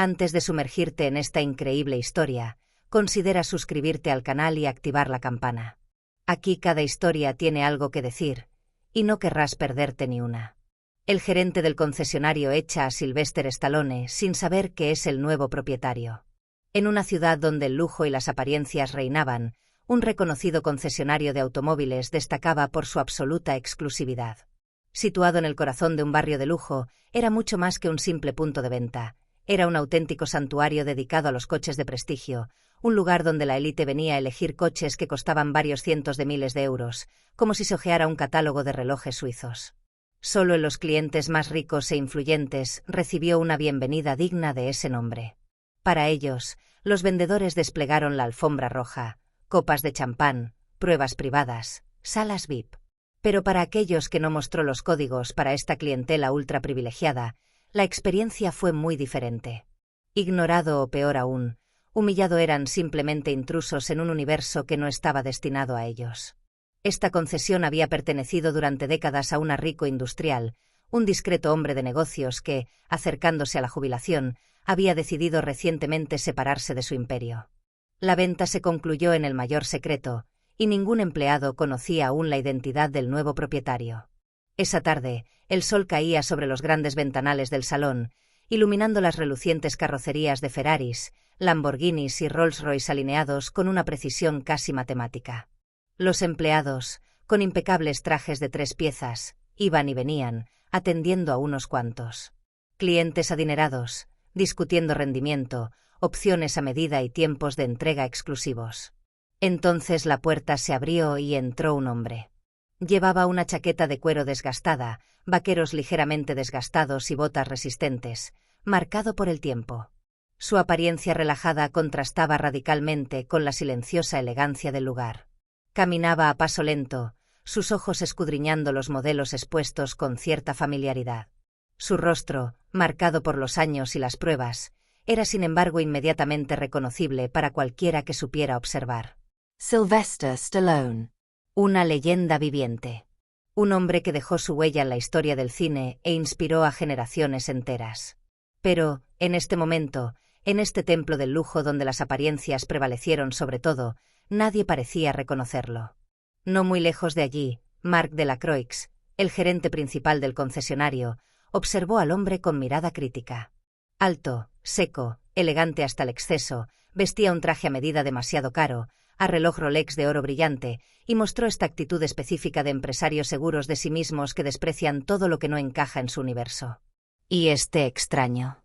Antes de sumergirte en esta increíble historia, considera suscribirte al canal y activar la campana. Aquí cada historia tiene algo que decir, y no querrás perderte ni una. El gerente del concesionario echa a Sylvester Stallone sin saber que es el nuevo propietario. En una ciudad donde el lujo y las apariencias reinaban, un reconocido concesionario de automóviles destacaba por su absoluta exclusividad. Situado en el corazón de un barrio de lujo, era mucho más que un simple punto de venta. Era un auténtico santuario dedicado a los coches de prestigio, un lugar donde la élite venía a elegir coches que costaban varios cientos de miles de euros, como si se hojeara un catálogo de relojes suizos. Solo en los clientes más ricos e influyentes recibió una bienvenida digna de ese nombre. Para ellos, los vendedores desplegaron la alfombra roja, copas de champán, pruebas privadas, salas VIP. Pero para aquellos que no mostró los códigos para esta clientela ultra privilegiada, la experiencia fue muy diferente. Ignorado o peor aún, humillado, eran simplemente intrusos en un universo que no estaba destinado a ellos. Esta concesión había pertenecido durante décadas a un rico industrial, un discreto hombre de negocios que, acercándose a la jubilación, había decidido recientemente separarse de su imperio. La venta se concluyó en el mayor secreto, y ningún empleado conocía aún la identidad del nuevo propietario. Esa tarde, el sol caía sobre los grandes ventanales del salón, iluminando las relucientes carrocerías de Ferraris, Lamborghinis y Rolls-Royce alineados con una precisión casi matemática. Los empleados, con impecables trajes de 3 piezas, iban y venían, atendiendo a unos cuantos. Clientes adinerados, discutiendo rendimiento, opciones a medida y tiempos de entrega exclusivos. Entonces la puerta se abrió y entró un hombre. Llevaba una chaqueta de cuero desgastada, vaqueros ligeramente desgastados y botas resistentes, marcado por el tiempo. Su apariencia relajada contrastaba radicalmente con la silenciosa elegancia del lugar. Caminaba a paso lento, sus ojos escudriñando los modelos expuestos con cierta familiaridad. Su rostro, marcado por los años y las pruebas, era sin embargo inmediatamente reconocible para cualquiera que supiera observar. Sylvester Stallone. Una leyenda viviente. Un hombre que dejó su huella en la historia del cine e inspiró a generaciones enteras. Pero, en este momento, en este templo del lujo donde las apariencias prevalecieron sobre todo, nadie parecía reconocerlo. No muy lejos de allí, Marc Delacroix, el gerente principal del concesionario, observó al hombre con mirada crítica. Alto, seco, elegante hasta el exceso, vestía un traje a medida demasiado caro, a reloj Rolex de oro brillante, y mostró esta actitud específica de empresarios seguros de sí mismos que desprecian todo lo que no encaja en su universo. Y este extraño.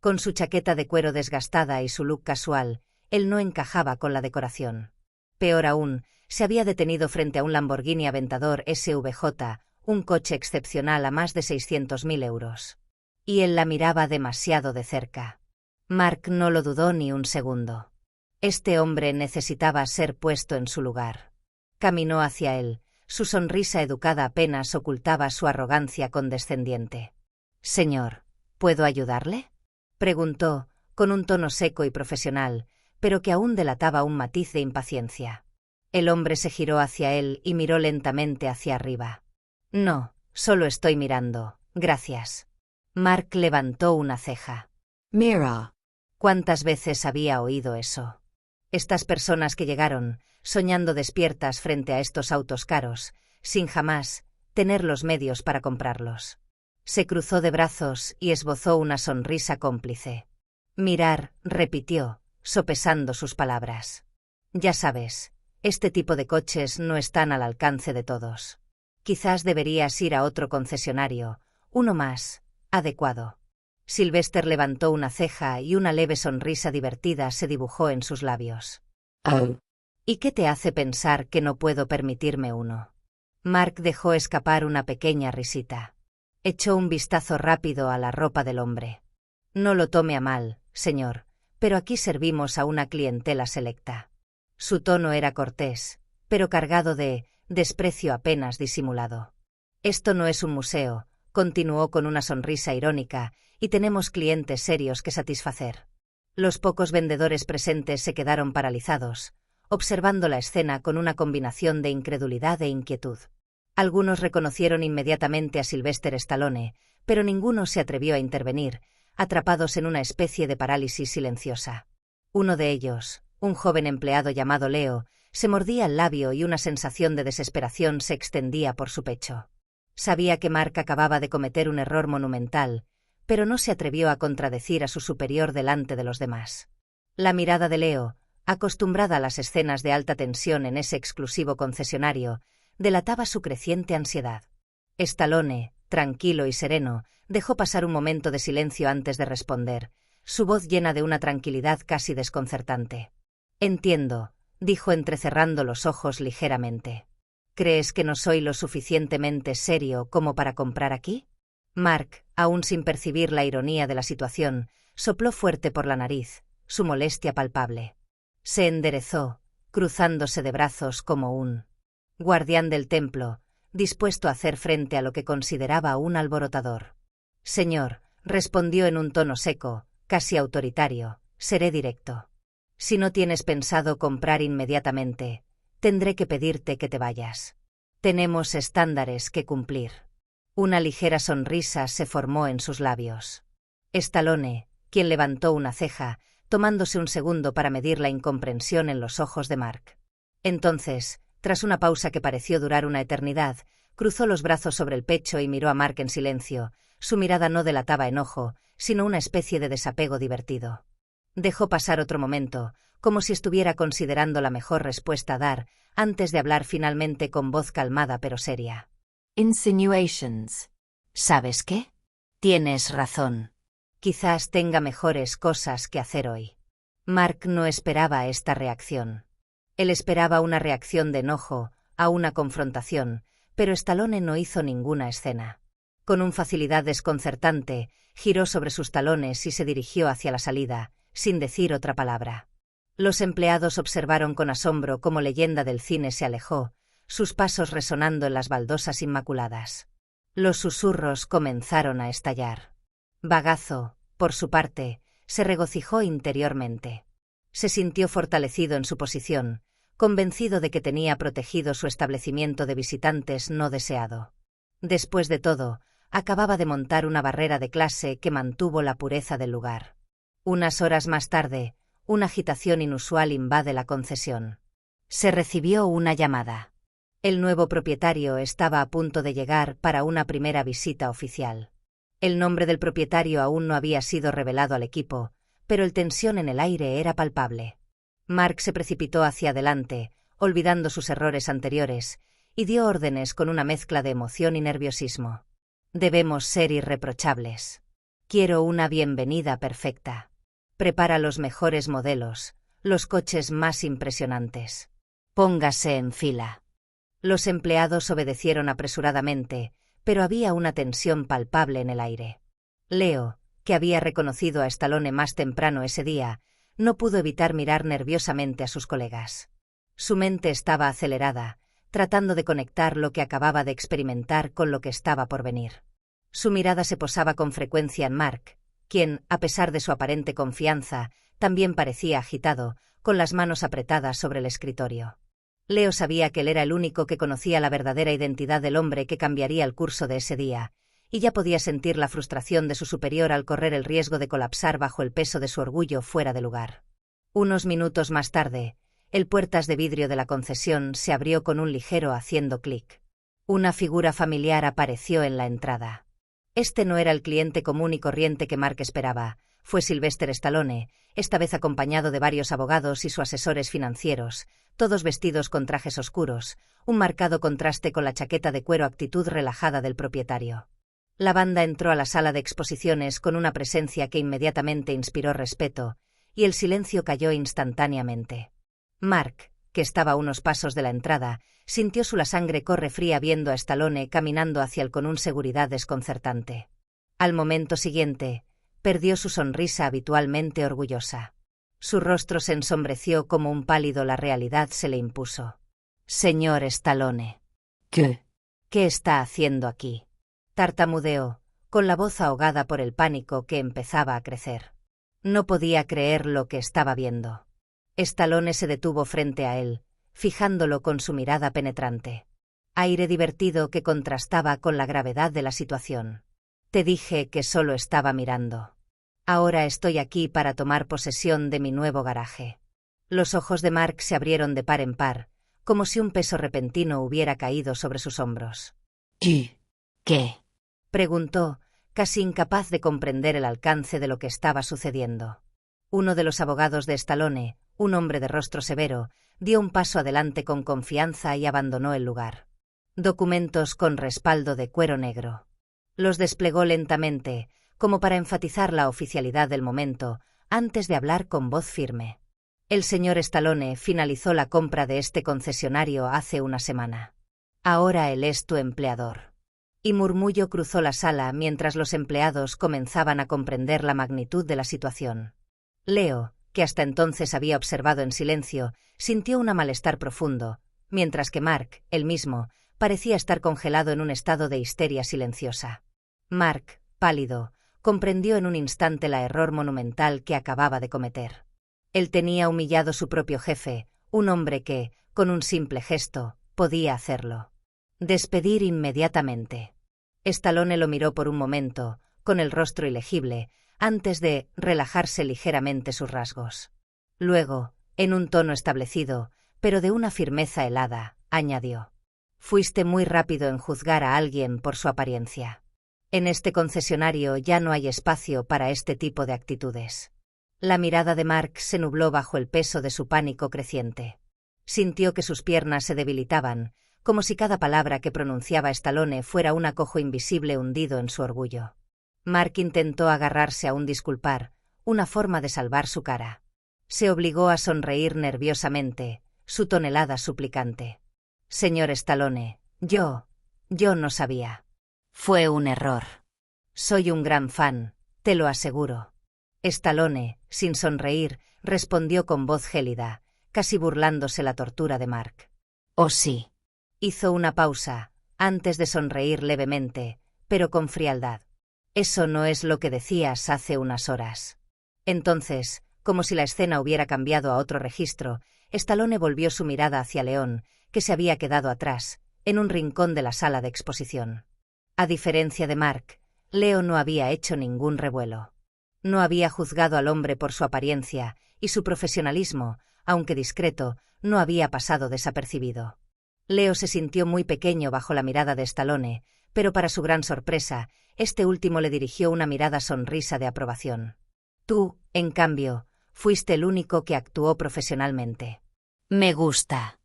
Con su chaqueta de cuero desgastada y su look casual, él no encajaba con la decoración. Peor aún, se había detenido frente a un Lamborghini Aventador SVJ, un coche excepcional a más de 600.000 euros. Y él la miraba demasiado de cerca. Marc no lo dudó ni un segundo. Este hombre necesitaba ser puesto en su lugar. Caminó hacia él, su sonrisa educada apenas ocultaba su arrogancia condescendiente. «Señor, ¿puedo ayudarle?», preguntó, con un tono seco y profesional, pero que aún delataba un matiz de impaciencia. El hombre se giró hacia él y miró lentamente hacia arriba. «No, solo estoy mirando, gracias». Marc levantó una ceja. «Mira». ¿Cuántas veces había oído eso? Estas personas que llegaron, soñando despiertas frente a estos autos caros, sin jamás tener los medios para comprarlos. Se cruzó de brazos y esbozó una sonrisa cómplice. «Mirar», repitió, sopesando sus palabras. «Ya sabes, este tipo de coches no están al alcance de todos. Quizás deberías ir a otro concesionario, uno más adecuado». Sylvester levantó una ceja y una leve sonrisa divertida se dibujó en sus labios. «Oh. ¿Y qué te hace pensar que no puedo permitirme uno?». Marc dejó escapar una pequeña risita. Echó un vistazo rápido a la ropa del hombre. «No lo tome a mal, señor, pero aquí servimos a una clientela selecta». Su tono era cortés, pero cargado de desprecio apenas disimulado. «Esto no es un museo», continuó con una sonrisa irónica, «y tenemos clientes serios que satisfacer». Los pocos vendedores presentes se quedaron paralizados, observando la escena con una combinación de incredulidad e inquietud. Algunos reconocieron inmediatamente a Sylvester Stallone, pero ninguno se atrevió a intervenir, atrapados en una especie de parálisis silenciosa. Uno de ellos, un joven empleado llamado Leo, se mordía el labio y una sensación de desesperación se extendía por su pecho. Sabía que Mark acababa de cometer un error monumental, pero no se atrevió a contradecir a su superior delante de los demás. La mirada de Leo, acostumbrada a las escenas de alta tensión en ese exclusivo concesionario, delataba su creciente ansiedad. Stallone, tranquilo y sereno, dejó pasar un momento de silencio antes de responder, su voz llena de una tranquilidad casi desconcertante. «Entiendo», dijo entrecerrando los ojos ligeramente. «¿Crees que no soy lo suficientemente serio como para comprar aquí?» Mark, aún sin percibir la ironía de la situación, sopló fuerte por la nariz, su molestia palpable. Se enderezó, cruzándose de brazos como un guardián del templo, dispuesto a hacer frente a lo que consideraba un alborotador. «Señor», respondió en un tono seco, casi autoritario, «seré directo. Si no tienes pensado comprar inmediatamente, tendré que pedirte que te vayas. Tenemos estándares que cumplir». Una ligera sonrisa se formó en sus labios. Stallone, quien levantó una ceja, tomándose un segundo para medir la incomprensión en los ojos de Mark. Entonces, tras una pausa que pareció durar una eternidad, cruzó los brazos sobre el pecho y miró a Mark en silencio. Su mirada no delataba enojo, sino una especie de desapego divertido. Dejó pasar otro momento, como si estuviera considerando la mejor respuesta a dar, antes de hablar finalmente con voz calmada pero seria. «Insinuations. ¿Sabes qué? Tienes razón. Quizás tenga mejores cosas que hacer hoy». Mark no esperaba esta reacción. Él esperaba una reacción de enojo, a una confrontación, pero Stallone no hizo ninguna escena. Con una facilidad desconcertante, giró sobre sus talones y se dirigió hacia la salida, sin decir otra palabra. Los empleados observaron con asombro cómo Leyenda del cine se alejó, sus pasos resonando en las baldosas inmaculadas. Los susurros comenzaron a estallar. Bagazo, por su parte, se regocijó interiormente. Se sintió fortalecido en su posición, convencido de que tenía protegido su establecimiento de visitantes no deseado. Después de todo, acababa de montar una barrera de clase que mantuvo la pureza del lugar. Unas horas más tarde, una agitación inusual invade la concesión. Se recibió una llamada. El nuevo propietario estaba a punto de llegar para una primera visita oficial. El nombre del propietario aún no había sido revelado al equipo, pero la tensión en el aire era palpable. Mark se precipitó hacia adelante, olvidando sus errores anteriores, y dio órdenes con una mezcla de emoción y nerviosismo. «Debemos ser irreprochables. Quiero una bienvenida perfecta. Prepara los mejores modelos, los coches más impresionantes. Póngase en fila». Los empleados obedecieron apresuradamente, pero había una tensión palpable en el aire. Leo, que había reconocido a Stallone más temprano ese día, no pudo evitar mirar nerviosamente a sus colegas. Su mente estaba acelerada, tratando de conectar lo que acababa de experimentar con lo que estaba por venir. Su mirada se posaba con frecuencia en Mark, quien, a pesar de su aparente confianza, también parecía agitado, con las manos apretadas sobre el escritorio. Leo sabía que él era el único que conocía la verdadera identidad del hombre que cambiaría el curso de ese día, y ya podía sentir la frustración de su superior al correr el riesgo de colapsar bajo el peso de su orgullo fuera de lugar. Unos minutos más tarde, el puertas de vidrio de la concesión se abrió con un ligero haciendo clic. Una figura familiar apareció en la entrada. Este no era el cliente común y corriente que Mark esperaba, fue Sylvester Stallone, esta vez acompañado de varios abogados y sus asesores financieros, todos vestidos con trajes oscuros, un marcado contraste con la chaqueta de cuero actitud relajada del propietario. La banda entró a la sala de exposiciones con una presencia que inmediatamente inspiró respeto, y el silencio cayó instantáneamente. Mark, que estaba a unos pasos de la entrada, sintió la sangre corre fría viendo a Stallone caminando hacia él con una seguridad desconcertante. Al momento siguiente, perdió su sonrisa habitualmente orgullosa. Su rostro se ensombreció como un pálido, la realidad se le impuso. «Señor Stallone». ¿Qué? «¿Qué está haciendo aquí?», tartamudeó, con la voz ahogada por el pánico que empezaba a crecer. No podía creer lo que estaba viendo. Stallone se detuvo frente a él, fijándolo con su mirada penetrante. Aire divertido que contrastaba con la gravedad de la situación. «Te dije que solo estaba mirando». Ahora estoy aquí para tomar posesión de mi nuevo garaje. Los ojos de Mark se abrieron de par en par, como si un peso repentino hubiera caído sobre sus hombros. ¿Y qué? Preguntó, casi incapaz de comprender el alcance de lo que estaba sucediendo. Uno de los abogados de Stallone, un hombre de rostro severo, dio un paso adelante con confianza y abandonó el lugar. Documentos con respaldo de cuero negro. Los desplegó lentamente, como para enfatizar la oficialidad del momento, antes de hablar con voz firme. El señor Stallone finalizó la compra de este concesionario hace una semana. Ahora él es tu empleador. Y murmullo cruzó la sala mientras los empleados comenzaban a comprender la magnitud de la situación. Leo, que hasta entonces había observado en silencio, sintió un malestar profundo, mientras que Mark, él mismo, parecía estar congelado en un estado de histeria silenciosa. Mark, pálido, comprendió en un instante el error monumental que acababa de cometer. Él tenía humillado su propio jefe, un hombre que, con un simple gesto, podía hacerlo. Despedir inmediatamente. Stallone lo miró por un momento, con el rostro ilegible, antes de relajarse ligeramente sus rasgos. Luego, en un tono establecido, pero de una firmeza helada, añadió: «Fuiste muy rápido en juzgar a alguien por su apariencia. En este concesionario ya no hay espacio para este tipo de actitudes». La mirada de Mark se nubló bajo el peso de su pánico creciente. Sintió que sus piernas se debilitaban, como si cada palabra que pronunciaba Stallone fuera un acojo invisible hundido en su orgullo. Mark intentó agarrarse a un disculpar, una forma de salvar su cara. Se obligó a sonreír nerviosamente, su tonelada suplicante. «Señor Stallone, yo no sabía. Fue un error. Soy un gran fan, te lo aseguro». Stallone, sin sonreír, respondió con voz gélida, casi burlándose la tortura de Mark. «Oh sí». Hizo una pausa, antes de sonreír levemente, pero con frialdad. «Eso no es lo que decías hace unas horas». Entonces, como si la escena hubiera cambiado a otro registro, Stallone volvió su mirada hacia León, que se había quedado atrás, en un rincón de la sala de exposición. A diferencia de Mark, Leo no había hecho ningún revuelo. No había juzgado al hombre por su apariencia, y su profesionalismo, aunque discreto, no había pasado desapercibido. Leo se sintió muy pequeño bajo la mirada de Stallone, pero para su gran sorpresa, este último le dirigió una mirada sonrisa de aprobación. «Tú, en cambio, fuiste el único que actuó profesionalmente». «Me gusta».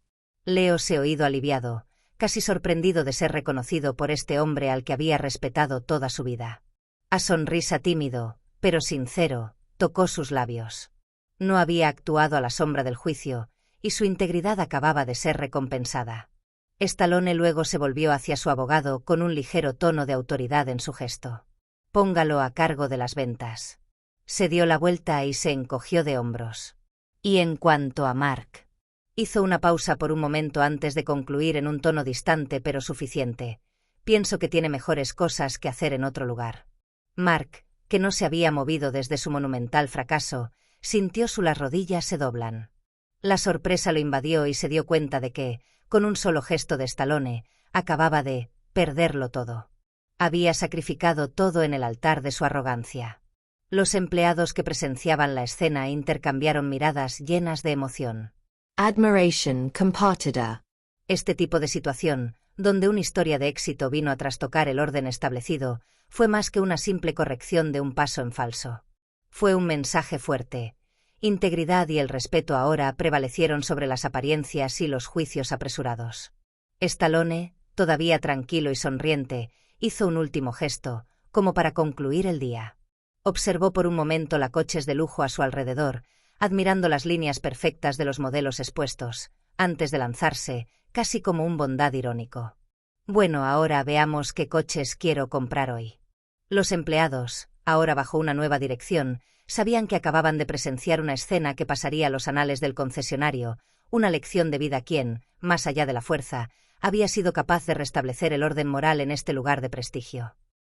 Leo se oído aliviado, casi sorprendido de ser reconocido por este hombre al que había respetado toda su vida. A sonrisa tímido, pero sincero, tocó sus labios. No había actuado a la sombra del juicio, y su integridad acababa de ser recompensada. Stallone luego se volvió hacia su abogado con un ligero tono de autoridad en su gesto. «Póngalo a cargo de las ventas». Se dio la vuelta y se encogió de hombros. «Y en cuanto a Mark». Hizo una pausa por un momento antes de concluir en un tono distante pero suficiente. «Pienso que tiene mejores cosas que hacer en otro lugar». Mark, que no se había movido desde su monumental fracaso, sintió las rodillas se doblan. La sorpresa lo invadió y se dio cuenta de que, con un solo gesto de Stallone, acababa de perderlo todo. Había sacrificado todo en el altar de su arrogancia. Los empleados que presenciaban la escena intercambiaron miradas llenas de emoción. Admiration compartida. Este tipo de situación, donde una historia de éxito vino a trastocar el orden establecido, fue más que una simple corrección de un paso en falso. Fue un mensaje fuerte. Integridad y el respeto ahora prevalecieron sobre las apariencias y los juicios apresurados. Stallone, todavía tranquilo y sonriente, hizo un último gesto, como para concluir el día. Observó por un momento la coches de lujo a su alrededor, admirando las líneas perfectas de los modelos expuestos, antes de lanzarse, casi como un bondad irónico. «Bueno, ahora veamos qué coches quiero comprar hoy». Los empleados, ahora bajo una nueva dirección, sabían que acababan de presenciar una escena que pasaría a los anales del concesionario, una lección de vida quien, más allá de la fuerza, había sido capaz de restablecer el orden moral en este lugar de prestigio.